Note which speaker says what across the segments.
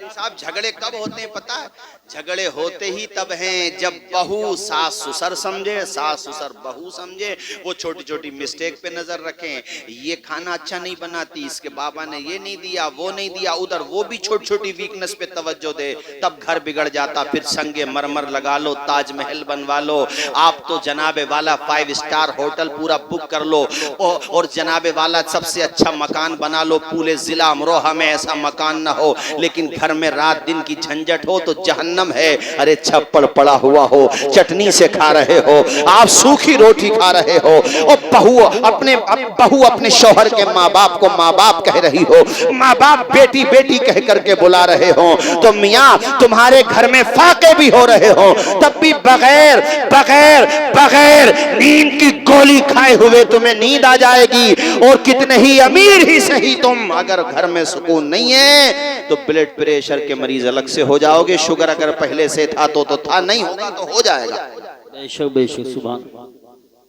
Speaker 1: साहब झगड़े कब होते हैं पता है? झगड़े होते ही तब हैं जब बहू सास ससुर समझे, सास ससुर बहू समझे, वो छोटी छोटी मिस्टेक पे नजर रखें। ये खाना अच्छा नहीं बनाती, इसके बाबा ने ये नहीं दिया, वो नहीं दिया, उधर वो भी छोटी छोटी वीकनेस पे तवज्जो दे, तब घर बिगड़ जाता। फिर संगे मरमर लगा लो, ताजमहल बनवा लो, आप तो जनाबे वाला 5 स्टार होटल पूरा बुक कर लो और जनाबे वाला सबसे अच्छा मकान बना लो, पूरे जिला अमरोहा में ऐसा मकान ना हो, लेकिन घर में रात दिन की झंझट हो तो जहन्नम है। अरे छप्पड़ पड़ा हुआ हो, चटनी से खा रहे हो, आप सूखी रोटी खा रहे हो, और बहू अपने शौहर के माँ बाप को माँ बाप कह रही हो, माँ बाप बेटी बेटी कह करके बुला रहे हो, तो मियाँ तुम्हारे घर में फाके भी हो रहे हो, तब भी बगैर बगैर बगैर नींद की गोली खाए हुए तुम्हें नींद आ जाएगी। और कितने ही अमीर ही सही तुम, अगर घर में सुकून नहीं है तो ब्लड प्रेशर के मरीज अलग से हो जाओगे। शुगर अगर पहले से था तो था, नहीं होगा तो हो जाएगा।
Speaker 2: बेशक बेशक, सुभान।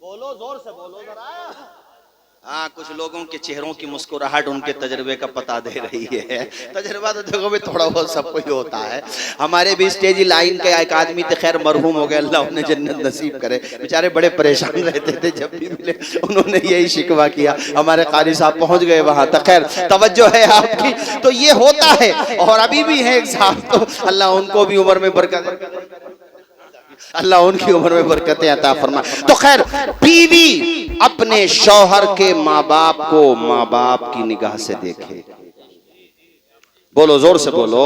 Speaker 1: बोलो, जोर से बोलो जरा। हाँ, कुछ लोगों के चेहरों की मुस्कुराहट उनके तजर्बे का पता दे रही है। तजर्बा तो देखो भी थोड़ा बहुत सबको ही होता है। हमारे भी स्टेज लाइन के एक आदमी थे, खैर मरहूम हो गए, अल्लाह उन्हें जन्नत नसीब करे, बेचारे बड़े परेशान रहते थे, जब भी मिले उन्होंने यही शिकवा किया। हमारे कारी साहब पहुंच गए वहां तक, खैर तवज्जो है आपकी। तो ये होता है, और अभी भी है एक साहब, तो अल्लाह उनको भी उम्र में बरकत, अल्लाह उनकी उम्र में बरकतें अता फरमा। तो खैर, बीवी अपने शौहर के माँ बाप को माँ बाप की निगाह से देखे, बोलो जोर से बोलो,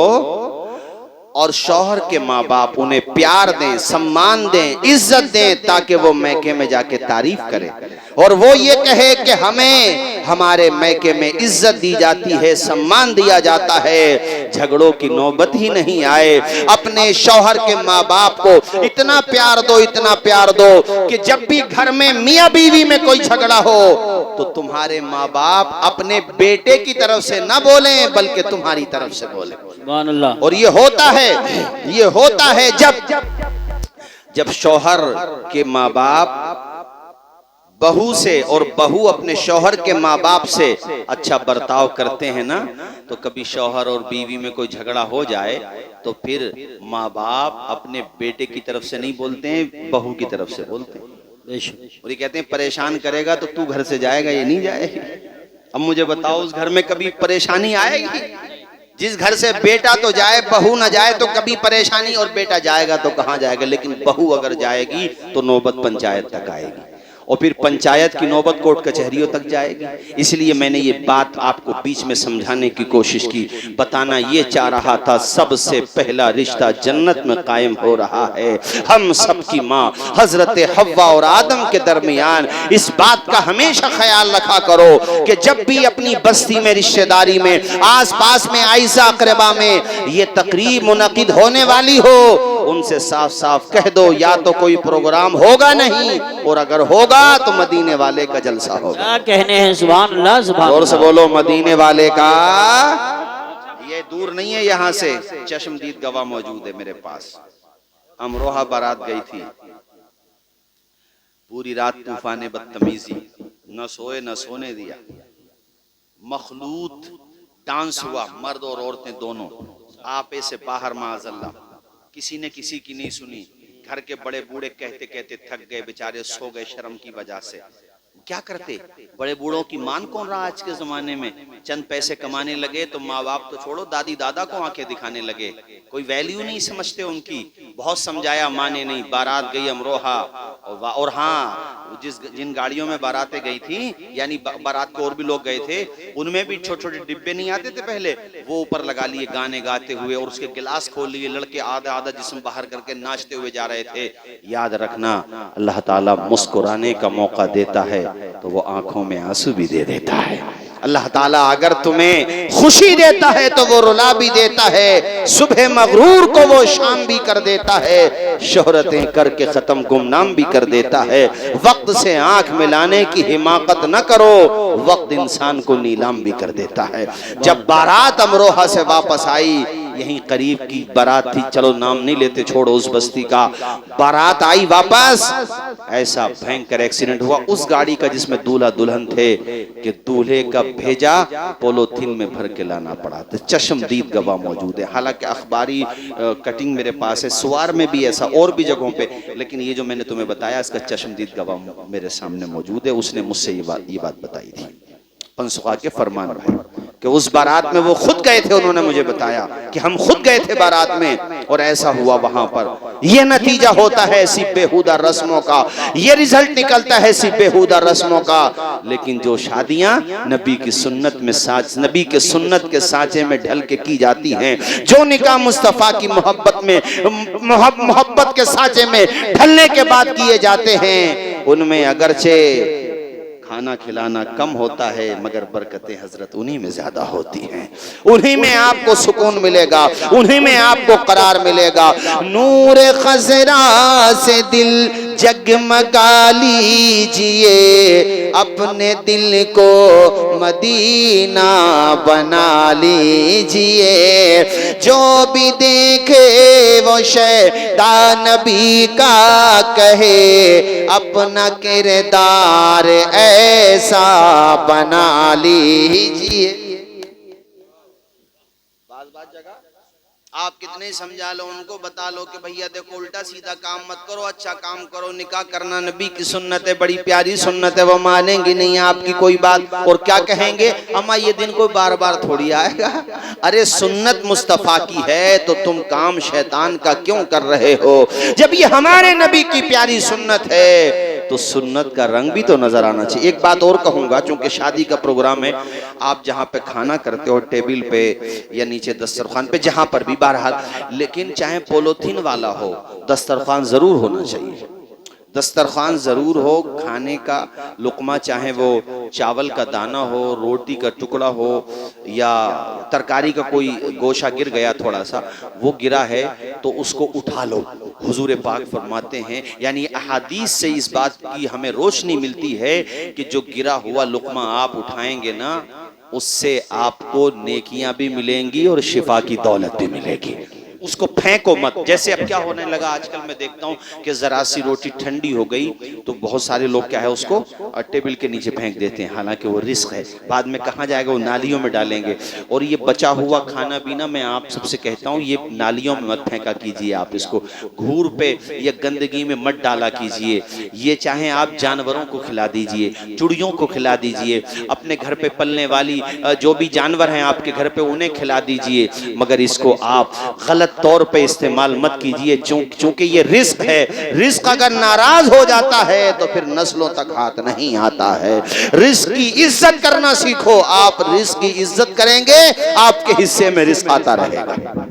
Speaker 1: और शौहर के माँ बाप उन्हें प्यार दें, सम्मान दें, इज्जत दें, ताकि वो मैके में जाके तारीफ करे और वो ये कहे कि हमें हमारे मैके में इज्जत दी जाती है, सम्मान दिया जाता है, झगड़ों की नौबत ही नहीं आए। अपने शौहर के माँ बाप को इतना प्यार दो, इतना प्यार दो कि जब भी घर में मियाँ बीवी में कोई झगड़ा हो तो तुम्हारे माँ बाप अपने बेटे की तरफ से न बोलें बल्कि तुम्हारी तरफ से बोलें।
Speaker 2: सुभान अल्लाह।
Speaker 1: और ये होता है जब शौहर के माँ बाप बहू से और बहू अपने शौहर के माँ बाप से अच्छा बर्ताव करते हैं ना, तो कभी शौहर और बीवी में कोई झगड़ा हो जाए तो फिर माँ बाप अपने बेटे की तरफ से नहीं बोलते हैं, बहू की तरफ से बोलते हैं। और ये कहते हैं परेशान करेगा तो तू घर से जाएगा, ये नहीं जाएगी। अब मुझे बताओ, उस घर में कभी परेशानी आएगी? जिस घर से बेटा तो जाए, बहू ना जाए तो कभी परेशानी, और बेटा जाएगा तो कहाँ जाएगा। लेकिन बहू अगर जाएगी तो नौबत पंचायत तक आएगी, और फिर पंचायत की नौबत कोर्ट कचहरियों तक जाएगी। इसलिए मैंने ये बात आपको बीच में समझाने की कोशिश की। बताना ये चाह रहा था, सबसे पहला रिश्ता जन्नत में कायम हो रहा है हम सबकी माँ हजरत हव्वा और आदम के दरमियान। इस बात का हमेशा ख्याल रखा करो कि जब भी अपनी बस्ती में, रिश्तेदारी में, आस पास में, आइज़ा अक़रबा में ये तकरीब मुनक़िद होने वाली हो, उनसे साफ साफ कह दो या तो कोई प्रोग्राम होगा नहीं, और अगर होगा तो मदीने वाले का जलसा होगा।
Speaker 2: क्या कहने हैं, सुभान अल्लाह, सुभान।
Speaker 1: जोर से बोलो, मदीने वाले का। ये दूर नहीं है, यहाँ से चश्मदीद गवाह मौजूद है मेरे पास। अमरोहा बारात गई थी, पूरी रात तूफान बदतमीजी, न सोए न सोने दिया, मखलूत डांस हुआ, मर्द और औरतें दोनों, आपे से बाहर माअज़ल्लाह, किसी ने किसी की नहीं सुनी। घर के बड़े बूढ़े कहते कहते थक गए, बेचारे सो गए शर्म की वजह से। क्या करते, बड़े बूढ़ों की मान कौन रहा आज के जमाने में। चंद पैसे कमाने लगे तो माँ बाप तो छोड़ो, दादी दादा को आंखें दिखाने लगे, कोई वैल्यू नहीं समझते उनकी। बहुत समझाया, माने नहीं। बारात गई अमरोहा, और हाँ, जिन गाड़ियों में बारातें गई थी, यानी बारात को और भी लोग गए थे, उनमें भी छोटे छोटे डिब्बे नहीं आते थे पहले, वो ऊपर लगा लिए गाने गाते हुए, और उसके गिलास खोल लिए, लड़के आधा आधा जिस्म बाहर करके नाचते हुए जा रहे थे। याद रखना, अल्लाह ताला मुस्कुराने का मौका देता है तो वो आंखों में आंसू भी दे देता है। अल्लाह ताला अगर तुम्हें खुशी देता है तो वो रुला भी देता है, सुबह मगरूर को वो शाम भी कर देता है, शोहरतें करके खत्म गुमनाम भी कर देता है। वक्त से आंख मिलाने की हिमाकत न करो, वक्त इंसान को नीलाम भी कर देता है। जब बारात अमरोहा से वापस आई, यहीं करीब की बारात थी, चलो नाम नहीं लेते, छोड़ो उस बस्ती का। बारात आई वापस, ऐसा भयंकर एक्सीडेंट हुआ उस गाड़ी का जिसमें दूल्हा दुल्हन थे कि दूल्हे का भेजा पोलोथीन में भर के लाना पड़ा। तो चश्मदीद गवाह मौजूद है, हालांकि अखबारी कटिंग मेरे पास है, सुवार में भी ऐसा और भी जगहों पे, लेकिन ये जो मैंने तुम्हें बताया इसका चश्मदीद गवाह मेरे सामने मौजूद है। उसने मुझसे ये बात बताई थी, पंसुखा के फरमान भाई, कि उस बारात में वो खुद गए थे। उन्होंने मुझे बताया कि हम खुद गए थे बारात में और ऐसा हुआ वहां पर। ये नतीजा होता है ऐसी बेहुदा रस्मों का, ये रिजल्ट निकलता है ऐसी बेहुदा रस्मों का। लेकिन जो शादियां नबी की सुन्नत में नबी के सुन्नत के सांचे में ढल के की जाती हैं, जो निकाह मुस्तफा की मोहब्बत में मोहब्बत के सांचे में ढलने के बाद किए जाते हैं, उनमें अगरचे खाना खिलाना कम होता है मगर बरकतें हजरत उन्हीं में ज्यादा होती हैं। उन्हीं में आपको सुकून मिलेगा, उन्हीं में आपको करार मिलेगा। नूर खजरा से दिल जगमगा लीजिए, अपने दिल को मदीना बना लीजिए। जो भी देखे वो शैतान नबी का कहे, अपना किरदार ऐसा बना लीजिए। बात जगह आप कितने समझा लो, उनको बता लो कि भैया देखो उल्टा सीधा काम मत करो, अच्छा काम करो। निकाह करना नबी की सुन्नत है, बड़ी प्यारी सुन्नत है, वो मानेंगे नहीं आपकी कोई बात। और क्या कहेंगे, अम्मा ये दिन कोई बार बार थोड़ी आएगा। अरे सुन्नत मुस्तफा की है तो तुम काम शैतान का क्यों कर रहे हो? जब ये हमारे नबी की प्यारी सुन्नत है तो सुन्नत का रंग भी तो नजर आना चाहिए। एक बात और कहूंगा, चूंकि शादी का प्रोग्राम है, आप जहां पे खाना करते हो टेबल पे या नीचे दस्तरखान पे, जहां पर भी बहरहाल, लेकिन चाहे पोलोथीन वाला हो, दस्तरखान जरूर होना चाहिए। दस्तरखान जरूर हो, खाने का लुकमा, चाहे वो चावल का दाना हो, रोटी का टुकड़ा हो या तरकारी का कोई गोशा गिर गया थोड़ा सा, वो गिरा है तो उसको उठा लो। हुजूर पाक फरमाते हैं, यानी अहादीस से इस बात की हमें रोशनी मिलती है कि जो गिरा हुआ लुकमा आप उठाएंगे ना, उससे आपको नेकियां भी मिलेंगी और शिफा की दौलत भी मिलेगी। उसको फेंको मत। जैसे अब क्या होने लगा आजकल, मैं देखता हूँ कि जरा सी रोटी ठंडी हो गई तो बहुत सारे लोग क्या है उसको टेबल के नीचे फेंक देते हैं, हालांकि वो रिस्क है, बाद में कहाँ जाएगा, वो नालियों में डालेंगे। और ये बचा हुआ खाना पीना, मैं आप सबसे कहता हूँ ये नालियों में मत फेंका कीजिए, आप इसको घूर पे या गंदगी में मत डाला कीजिए। ये चाहे आप जानवरों को खिला दीजिए, चिड़ियों को खिला दीजिए, अपने घर पे पलने वाली जो भी जानवर हैं आपके घर पे उन्हें खिला दीजिए, मगर इसको आप गलत तौर पे इस्तेमाल मत कीजिए, चूंकि ये रिस्क है। रिस्क अगर नाराज हो जाता है तो फिर नस्लों तक हाथ नहीं आता है। रिस्क की इज्जत करना सीखो, आप रिस्क की इज्जत करेंगे आपके हिस्से में रिस्क आता रहेगा।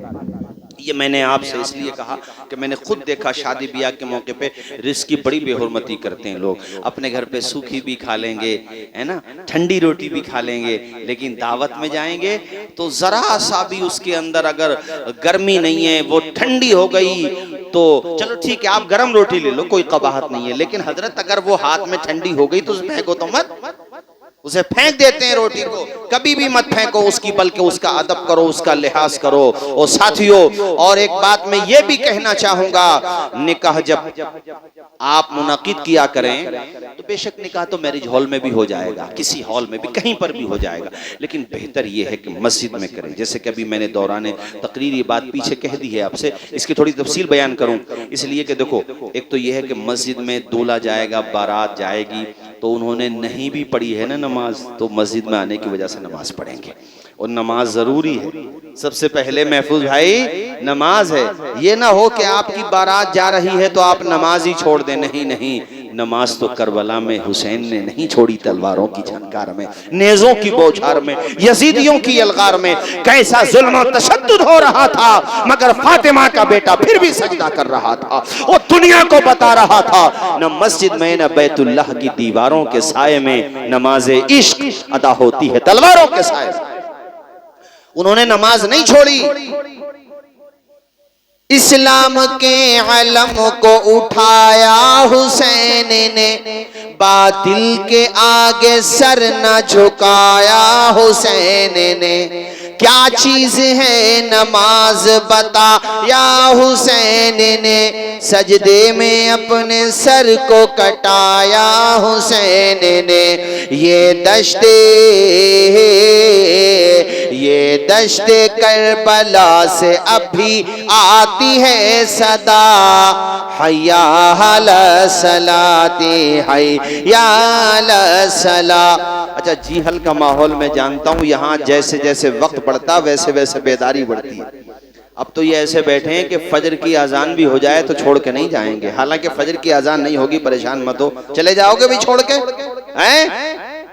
Speaker 1: ये मैंने आपसे इसलिए कहा कि मैंने खुद देखा शादी ब्याह के मौके पे रिस्क की बड़ी बेहुरमती करते हैं लोग। अपने घर पे सूखी भी खा लेंगे, है ना, ठंडी रोटी भी खा लेंगे, लेकिन दावत में जाएंगे तो जरा सा भी उसके अंदर अगर गर्मी नहीं है, वो ठंडी हो गई तो चलो ठीक है आप गर्म रोटी ले लो, कोई कबाहत नहीं है, लेकिन हजरत अगर वो हाथ में ठंडी हो गई तो उसे फेंको तो मत, उसे फेंक देते हैं रोटी को। कभी भी मत फेंको उसकी, बल्कि उसका अदब करो, उसका लिहाज करो। और साथियों, और एक बात मैं ये भी कहना चाहूंगा, निकाह जब आप मुनाकिद किया करें तो बेशक निकाह तो मैरिज हॉल में भी हो जाएगा, किसी हॉल में भी, कहीं पर भी हो जाएगा, लेकिन बेहतर ये है कि मस्जिद में करें। जैसे कि अभी मैंने दौरान तकरीर ये बात पीछे कह दी है आपसे, इसकी थोड़ी तफसील बयान करूं इसलिए कि देखो, एक तो ये है कि मस्जिद में दूल्हा जाएगा, बारात जाएगी, तो उन्होंने नहीं भी पढ़ी है ना नमाज, तो मस्जिद में आने की वजह से नमाज पढ़ेंगे। और नमाज जरूरी है, सबसे पहले महफूज भाई नमाज है। ये ना हो कि आपकी बारात जा रही है तो आप नमाज ही छोड़ दें, नहीं नहीं, नमाज तो करबला में हुसैन ने नहीं छोड़ी, तलवारों की झनकार में, नेज़ों की बौछार में, यजीदियों की यलगार में कैसा जुल्म और तशद्दुद हो रहा था, मगर फातिमा का बेटा फिर भी सजदा कर रहा था, वो दुनिया को बता रहा था न मस्जिद में न बैतुल्लाह की दीवारों के साये में नमाज़े इश्क अदा होती है, तलवारों के साये। उन्होंने नमाज नहीं छोड़ी। इस्लाम के अलम को उठाया हुसैन ने, बातिल के आगे सर न झुकाया हुसैन ने, क्या चीज है नमाज बता या हुसैन ने सजदे में अपने सर को कटाया हुसैन ने। ये दश्ते करबला से अभी आती है सदा, हय्या अला सलाती हय्या अला सला। अच्छा जी हल का माहौल में जानता हूँ, यहाँ जैसे जैसे वक्त बढ़ता वैसे वैसे बेदारी बढ़ती है। अब तो ये ऐसे बैठे हैं कि फजर की अजान भी हो जाए तो छोड़ के नहीं जाएंगे। हालांकि फजर की अजान नहीं होगी, परेशान मत हो। चले जाओगे भी छोड़ के? हैं?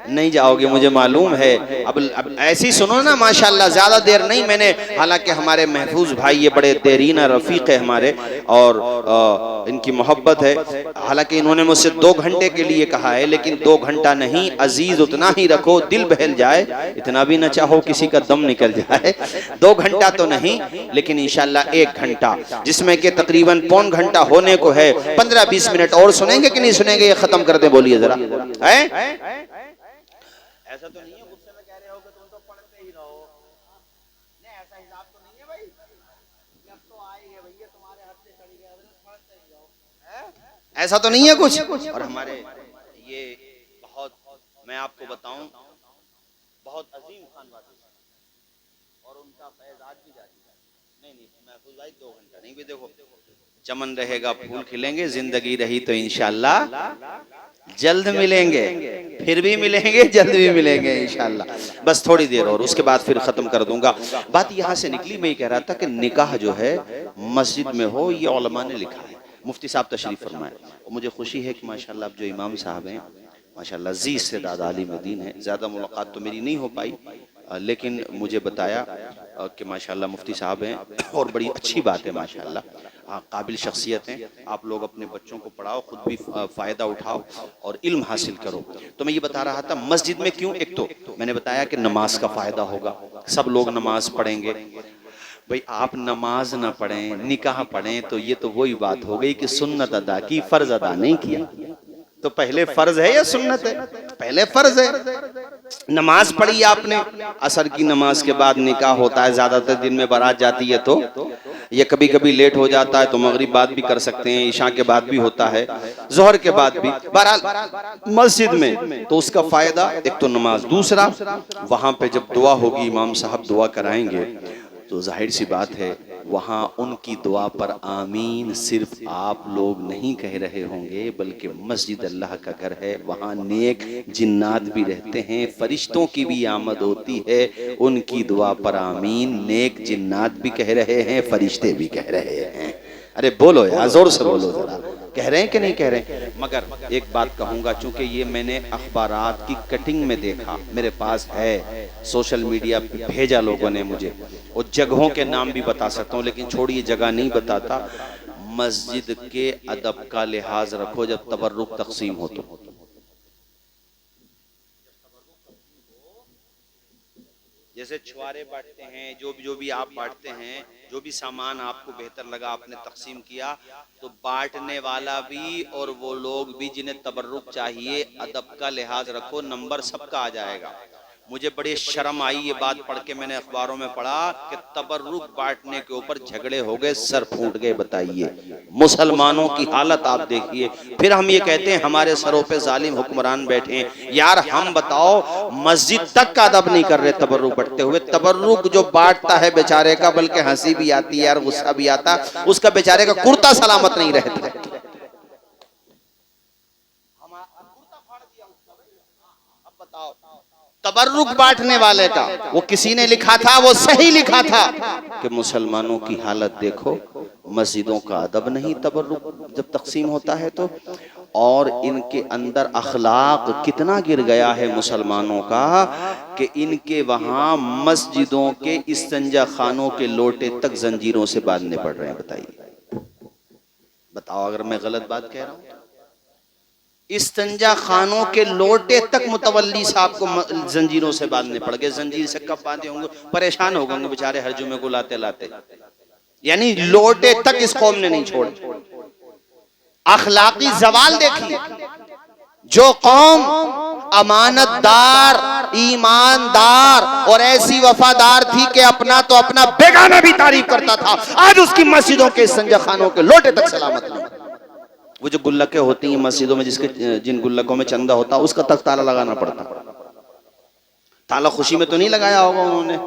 Speaker 1: नहीं जाओगे, मुझे मालूम है। अब ऐसी सुनो ना, माशाल्लाह ज्यादा देर नहीं। मैंने हालांकि हमारे महफूज भाई ये बड़े देरीना रफीक है हमारे, और इनकी मोहब्बत है। हालांकि इन्होंने मुझसे 2 घंटे के लिए कहा है, लेकिन 2 घंटा नहीं अजीज, उतना ही रखो दिल बहल जाए, इतना भी न चाहो किसी का दम निकल जाए। 2 घंटा तो नहीं, लेकिन इंशाल्लाह 1 घंटा, जिसमें कि तकरीबन पौन घंटा होने को है। 15-20 मिनट और सुनेंगे कि नहीं सुनेंगे, ये खत्म कर दे, बोलिए जरा। ऐसा तो नहीं है गुस्से में कह रहे हो कि तुम तो पढ़ते ही रहो? नहीं, ऐसा हिसाब तो नहीं है भाई। जब तो आई है भैया तुम्हारे हाथ से चढ़ी गया, पढ़ते ही रहो। ऐसा तो नहीं है कुछ। और हमारे ये बहुत, मैं आपको बताऊं, बहुत अजीम खान वासी और उनका फैज आज भी जारी है। नहीं महफूज भाई 2 घंटा नहीं भी, देखो चमन रहेगा फूल खिलेंगे, जिंदगी रही तो इंशाल्लाह जल्द मिलेंगे, फिर भी मिलेंगे, जल्द भी मिलेंगे इंशाल्लाह। बस थोड़ी देर और, उसके बाद फिर खत्म कर दूंगा। बात यहाँ से निकली, मैं ये कह रहा था कि निकाह जो है मस्जिद में हो, ये उलमा ने लिखा है। मुफ्ती साहब तशरीफ फरमाए, और मुझे खुशी है कि माशाल्लाह अब जो इमाम साहब हैं माशाल्लाह जी से दादा आलिम दीन है। ज़्यादा मुलाकात तो मेरी नहीं हो पाई, लेकिन मुझे बताया कि माशाल्लाह मुफ्ती साहब हैं, और बड़ी अच्छी बात है माशाल्लाह, काबिल शख्सियत हैं। आप लोग अपने बच्चों को पढ़ाओ, खुद भी फ़ायदा उठाओ और इल्म हासिल करो। तो मैं ये बता रहा था मस्जिद में क्यों, एक तो मैंने बताया कि नमाज का फ़ायदा होगा, सब लोग नमाज पढ़ेंगे। भाई आप नमाज ना पढ़ें, निकाह पढ़ें, तो ये तो वही बात हो गई कि सुन्नत अदा की, फ़र्ज अदा नहीं किया। तो पहले फर्ज है या सुन्नत है? पहले फर्ज है। नमाज पढ़ी आपने, असर की नमाज के बाद निकाह होता है, ज्यादातर दिन में बारात जाती है, तो ये कभी कभी लेट हो जाता है तो मगरिब बाद भी कर सकते हैं, ईशा के बाद भी होता है, जोहर के बाद भी। बहरहाल मस्जिद में तो उसका फायदा, एक तो नमाज, दूसरा वहां पे जब दुआ होगी, इमाम साहब दुआ कराएंगे, तो जाहिर सी बात है वहाँ उनकी दुआ पर आमीन सिर्फ आप लोग नहीं कह रहे होंगे, बल्कि मस्जिद अल्लाह का घर है, वहाँ नेक जिन्नात भी रहते हैं, फरिश्तों की भी आमद होती है, उनकी दुआ पर आमीन नेक जिन्नात भी कह रहे हैं, फरिश्ते भी कह रहे हैं। अरे बोलो यार, जोर से बोलो जरा, कह रहे हैं कि नहीं कह रहे हैं? मगर एक बात कहूँगा, चूंकि ये मैंने अखबारात की कटिंग में देखा, मेरे पास है, सोशल मीडिया पे भेजा लोगों ने मुझे, और जगहों के नाम भी बता सकता हूँ, लेकिन छोड़िए जगह नहीं बताता। मस्जिद के अदब का लिहाज रखो जब तबर्रुक तकसीम हो तो। जैसे छुआरे बांटते हैं, जो भी आप बांटते हैं, जो भी सामान आपको बेहतर लगा आपने तकसीम किया, तो बांटने वाला भी और वो लोग भी जिन्हें तबर्रुक चाहिए, अदब का लिहाज रखो, नंबर सबका आ जाएगा। मुझे बड़ी शर्म आई ये बात पढ़ के, मैंने अखबारों में पढ़ा कि तबर्रुक बांटने के ऊपर झगड़े हो गए, सर फूट गए। बताइए मुसलमानों की हालत आप देखिए। फिर हम ये कहते हैं हमारे सरों पे जालिम हुक्मरान बैठे हैं। यार हम बताओ, मस्जिद तक का अदब नहीं कर रहे तबर्रुक बांटते हुए। तबर्रुक जो बांटता है बेचारे का, बल्कि हंसी भी आती है यार, गुस्सा भी आता, उसका बेचारे का कुर्ता सलामत नहीं रहता। तबर्रुक बांटने वाले का, वो किसी ने लिखा था, वो सही लिखा था कि मुसलमानों की हालत देखो, मस्जिदों का अदब नहीं तबर्रुक जब तकसीम होता है तो, और इनके अंदर अखलाक कितना गिर गया है मुसलमानों का कि इनके वहां मस्जिदों के इस्तंजा खानों के लोटे तक जंजीरों से बांधने पड़ रहे हैं। बताइए, बताओ अगर मैं गलत बात कह रहा हूं। इस्तंजा खानों के लोटे तक मुतवल्ली साहब को जंजीरों से बांधने पड़ गए। जंजीर से कब बांधे होंगे, परेशान हो गए बेचारे हर जुमे को लाते लाते, यानी लोटे तक इस कौम ने नहीं छोड़े। अखलाकी जवाल देखिए, जो कौम अमानतदार, ईमानदार और ऐसी वफादार थी कि अपना तो अपना बेगाना भी तारीफ करता था, आज उसकी मस्जिदों के संजा खानों के लोटे तक सलामत नहीं। वो जो गुल्लकें होती हैं मस्जिदों में, जिसके जिन गुल्लकों में चंदा होता, उसका तक ताला लगाना पड़ता। ताला खुशी में तो नहीं लगाया होगा उन्होंने,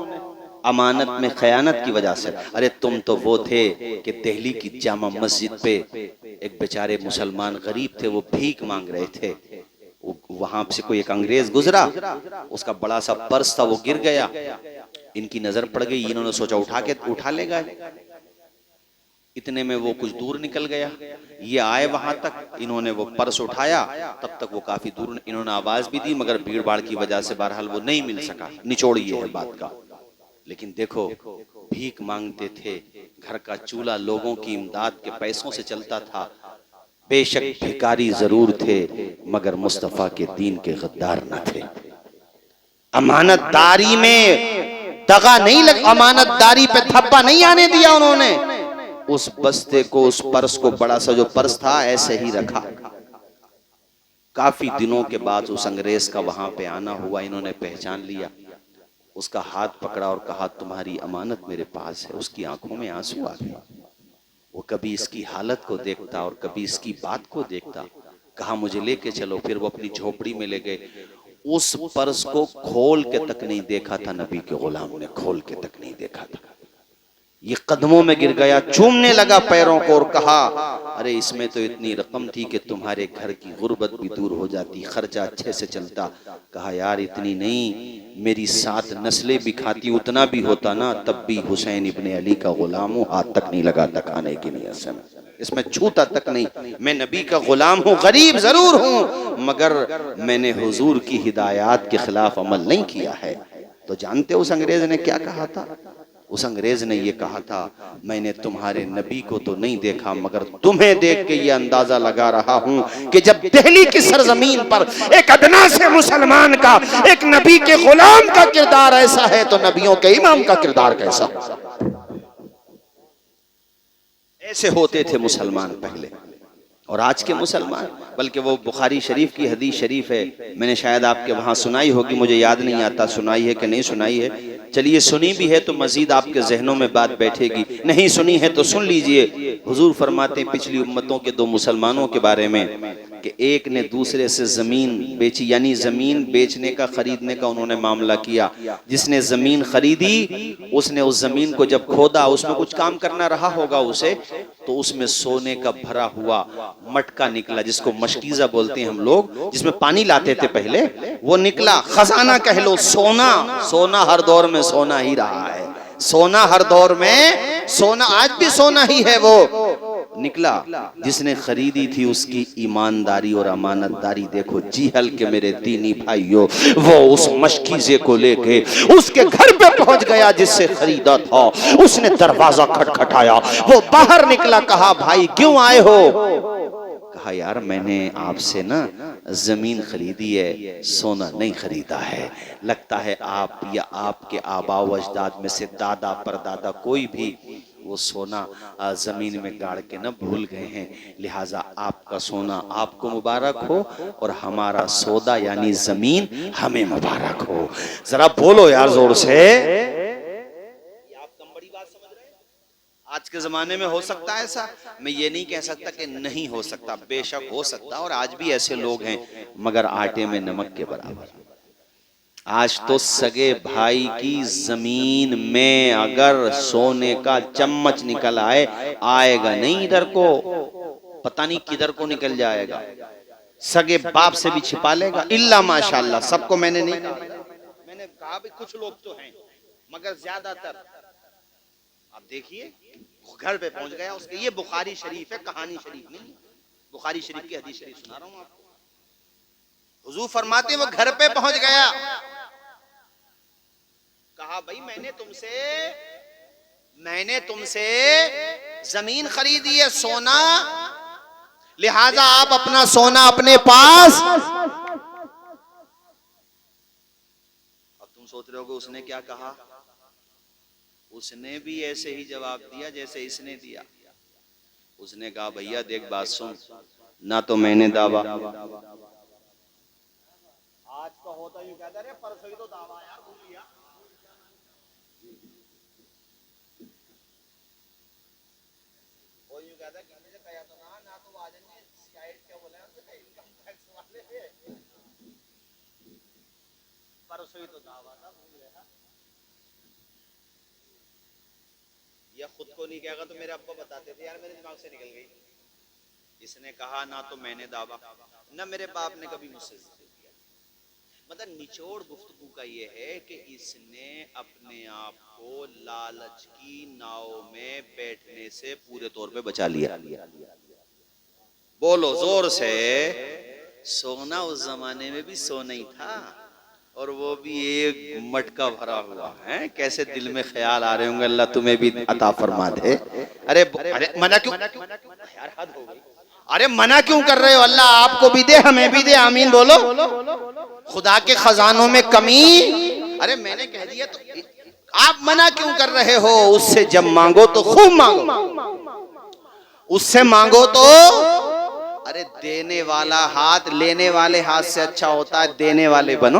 Speaker 1: अमानत में खयानत की वजह से। अरे तुम तो वो थे कि दिल्ली की जामा मस्जिद पे एक बेचारे मुसलमान गरीब थे, वो भीख मांग रहे थे। वहां से कोई एक अंग्रेज गुजरा, उसका बड़ा सा पर्स था, वो गिर गया, इनकी नजर पड़ गई, इन्होंने सोचा उठा लेगा। इतने में वो कुछ दूर निकल गया, ये आए वहां तक, इन्होंने वो पर्स उठाया, तब तक वो काफी दूर, इन्होंने आवाज भी दी मगर भीड़ भाड़ की वजह से बहरहाल वो नहीं मिल सका। निचोड़ ये है बात का। लेकिन देखो, भीख मांगते थे, घर का चूल्हा लोगों की इमदाद के पैसों से चलता था। बेशक भिखारी जरूर थे मगर मुस्तफा के दीन के गद्दार न थे। अमानतदारी में दगा नहीं लग, अमानतदारी पे थप्पा नहीं आने दिया उन्होंने। उस बस्ते को, उस पर्स को, बड़ा सा जो पर्स था, ऐसे ही रखा। काफी दिनों के बाद उस अंग्रेज का वहां पे आना हुआ, इन्होंने पहचान लिया, उसका हाथ पकड़ा और कहा तुम्हारी अमानत मेरे पास है। उसकी आंखों में आंसू आ गए। वो कभी इसकी हालत को देखता और कभी इसकी बात को देखता। कहा मुझे लेके चलो। फिर वो अपनी झोपड़ी में ले गए। उस पर्स को खोल के तक नहीं देखा था नबी के गुलाम ने, खोल के तक नहीं देखा था। ये कदमों में गिर गया, चूमने लगा पैरों को और कहा अरे इसमें तो इतनी रकम थी कि तुम्हारे घर की गुर्बत भी दूर हो जाती, खर्चा अच्छे से चलता। कहा यार इतनी नहीं, मेरी 7 नस्लें भी खाती, उतना भी होता ना, तब भी हुसैन इब्ने अली का गुलाम हूँ, हाथ तक नहीं लगाता खाने की नियत से, इसमें छूता तक नहीं। मैं नबी का गुलाम हूँ, गरीब जरूर हूँ, मगर मैंने हुजूर की हिदायत के खिलाफ अमल नहीं किया है। तो जानते उस अंग्रेज ने क्या कहा था? उस अंग्रेज ने ये कहा था मैंने तुम्हारे नबी को तो नहीं देखा, मगर तुम्हें देख के ये अंदाजा लगा रहा हूं कि जब दिल्ली की सरजमीन पर एक अदना से मुसलमान का, एक नबी के गुलाम का किरदार ऐसा है, तो नबियों के इमाम का किरदार कैसा? ऐसे होते थे मुसलमान पहले। और आज के मुसलमान, बल्कि वो बुखारी शरीफ की हदीस शरीफ है, मैंने शायद आपके वहां सुनाई होगी, मुझे याद नहीं आता सुनाई है कि नहीं सुनाई है। चलिए सुनी भी है तो मजीद आपके जहनों में बात बैठेगी, नहीं सुनी है तो सुन लीजिए। हुजूर फरमाते हैं पिछली उम्मतों के 2 मुसलमानों के बारे में कि एक ने दूसरे से जमीन बेची, यानी जमीन बेचने का, खरीदने का उन्होंने मामला किया। जिसने जमीन खरीदी उसने उस जमीन को जब खोदा, उसमें कुछ काम करना रहा होगा उसे, तो उसमें सोने का भरा हुआ मटका निकला, जिसको मशकीजा बोलते हैं हम लोग, जिसमें पानी लाते थे पहले, वो निकला। खजाना कह लो, सोना। सोना हर दौर में सोना ही रहा है, सोना हर दौर में सोना, आज भी सोना ही है। वो निकला, जिसने खरीदी थी उसकी ईमानदारी और अमानतदारी देखो जी। हल्के मेरे दीनी भाइयों, वो उस मशकीजे को लेके उसके घर पे पहुंच गया जिससे खरीदा था। उसने दरवाजा खटखटाया, वो बाहर निकला, कहा भाई क्यों आए हो? कहा यार मैंने आपसे ना जमीन खरीदी है, सोना नहीं खरीदा है। लगता है आप या आपके आबा व अजदाद में से दादा परदादा कोई भी वो सोना जमीन में गाड़ के न भूल गए हैं, लिहाजा आपका सोना आपको मुबारक हो और हमारा सौदा यानी जमीन हमें मुबारक हो। जरा बोलो यार जोर से। आप कम बड़ी बात समझ रहे हैं? आज के जमाने में हो सकता है ऐसा? मैं ये नहीं कह सकता कि नहीं हो सकता, बेशक हो सकता, और आज भी ऐसे लोग हैं, मगर आटे में नमक के बराबर। आज तो सगे भाई की जमीन में अगर सोने का चम्मच निकल आए, आएगा नहीं इधर को, पता नहीं किधर को निकल जाएगा। सगे बाप से भी छिपा लेगा, इल्ला माशाल्लाह। सबको मैंने नहीं कहा, मैंने कहा भी कुछ लोग तो हैं, मगर ज्यादातर आप देखिए घर पे पहुंच गया उसके। ये बुखारी शरीफ है, कहानी शरीफ नहीं, बुखारी शरीफ की हदीस शरीफ सुना रहा हूं आपको। हुजूर फरमाते वो घर पे पहुंच गया, कहा भाई मैंने तुमसे जमीन खरीदी है, सोना, लिहाजा आप अपना सोना अपने पास। अब तुम सोच रहे होगे उसने क्या कहा? उसने भी ऐसे ही जवाब दिया जैसे इसने दिया। उसने कहा भैया देख बात सुन, ना तो मैंने दावा आज का होता यूं कहता है परसों ही तो दावा यार भूल लिया। वो यूं कहता है किसी से कहा तो ना तो आ जाएंगे शायद क्या बोला इनकम टैक्स वाले परसों ही तो दावा था भूल गया। या खुद को नहीं कहेगा तो मेरे अब्बा बताते थे यार, मेरे दिमाग से निकल गई। इसने कहा ना तो मैंने दावा ना मेरे बाप ने कभी मुझसे किया। मतलब निचोड़ गुफ्तगू का ये है कि इसने अपने आप को लालच की नाव में बैठने से पूरे तौर पे बचा लिया। बोलो जोर से। सोना उस जमाने में भी सोना ही था, और वो भी एक मटका भरा हुआ है। कैसे दिल में ख्याल आ रहे होंगे, अल्लाह तुम्हें भी अता फरमा दे। अरे अरे मना क्यों यार, हद हो गई। अरे मना क्यों कर रहे हो? अल्लाह आपको भी दे हमें भी दे, आमीन बोलो। खुदा के खजानों में कमी। अरे मैंने कह दिया तो आप मना क्यों कर रहे हो? उससे जब मांगो तो खूब मांगो, उससे मांगो तो। अरे देने वाला हाथ लेने वाले हाथ से अच्छा होता है, देने वाले बनो।